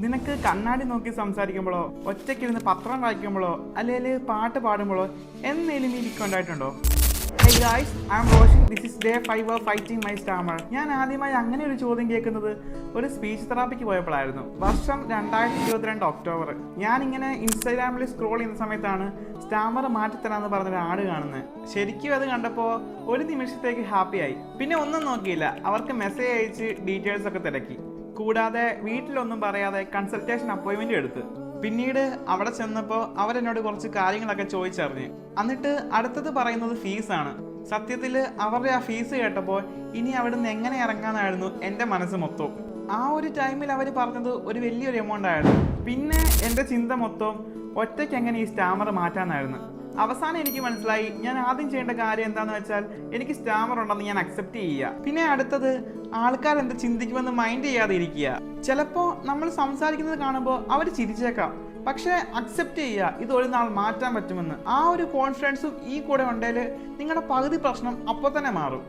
നിനക്ക് കണ്ണാടി നോക്കി സംസാരിക്കുമ്പോഴോ ഒറ്റയ്ക്കിരുന്ന് പത്രം വായിക്കുമ്പോഴോ അല്ലെങ്കിൽ പാട്ട് പാടുമ്പോഴോ എന്നേലും ഈ ലിക്ക് ഉണ്ടായിട്ടുണ്ടോ? Hey guys, I'm Roshin. This is day 5 of fighting my stammer. ഞാൻ ആദ്യമായി അങ്ങനെ ഒരു ചോദ്യം കേൾക്കുന്നത് ഒരു സ്പീച്ച് തെറാപ്പിക്ക് പോയപ്പോഴായിരുന്നു. വർഷം 2022 ഒക്ടോബർ. ഞാനിങ്ങനെ ഇൻസ്റ്റാഗ്രാമിൽ സ്ക്രോൾ ചെയ്യുന്ന സമയത്താണ് സ്റ്റാമർ മാറ്റിത്തരാമെന്ന് പറഞ്ഞൊരു ആഡ് കാണുന്നത്. ശരിക്കും അത് കണ്ടപ്പോൾ ഒരു നിമിഷത്തേക്ക് ഹാപ്പിയായി. പിന്നെ ഒന്നും നോക്കിയില്ല, അവർക്ക് മെസ്സേജ് അയച്ച് ഡീറ്റെയിൽസ് ഒക്കെ തിരക്കി. കൂടാതെ വീട്ടിലൊന്നും പറയാതെ കൺസൾട്ടേഷൻ അപ്പോയിൻമെൻറ്റും എടുത്ത്. പിന്നീട് അവിടെ ചെന്നപ്പോൾ അവരെന്നോട് കുറച്ച് കാര്യങ്ങളൊക്കെ ചോദിച്ചറിഞ്ഞ്. എന്നിട്ട് അടുത്തത് പറയുന്നത് ഫീസാണ്. സത്യത്തിൽ അവരുടെ ആ ഫീസ് കേട്ടപ്പോൾ ഇനി അവിടെ നിന്ന് എങ്ങനെ ഇറങ്ങാനായിരുന്നു എൻ്റെ മനസ്സ് മൊത്തം. ആ ഒരു ടൈമിൽ അവർ പറഞ്ഞത് ഒരു വലിയൊരു എമൗണ്ട് ആയിരുന്നു. പിന്നെ എൻ്റെ ചിന്ത മൊത്തം ഒറ്റയ്ക്ക് എങ്ങനെ ഈ സ്റ്റാമർ മാറ്റാനായിരുന്നു. അവസാനം എനിക്ക് മനസ്സിലായി, ഞാൻ ആദ്യം ചെയ്യേണ്ട കാര്യം എന്താണെന്ന് വെച്ചാൽ എനിക്ക് സ്റ്റാമർ ഉണ്ടെന്ന് ഞാൻ അക്സെപ്റ്റ് ചെയ്യുക. പിന്നെ അടുത്തത് ആൾക്കാർ എന്ത് ചിന്തിക്കുമെന്ന് മൈൻഡ് ചെയ്യാതെ ഇരിക്കുക. ചിലപ്പോൾ നമ്മൾ സംസാരിക്കുന്നത് കാണുമ്പോൾ അവർ ചിരിച്ചേക്കാം, പക്ഷേ അക്സെപ്റ്റ് ചെയ്യുക, ഇത് ഒരു നാൾ മാറ്റാൻ പറ്റുമെന്ന്. ആ ഒരു കോൺഫിഡൻസും ഈ കൂടെ ഉണ്ടെങ്കിൽ നിങ്ങളുടെ പകുതി പ്രശ്നം അപ്പോൾ തന്നെ മാറും.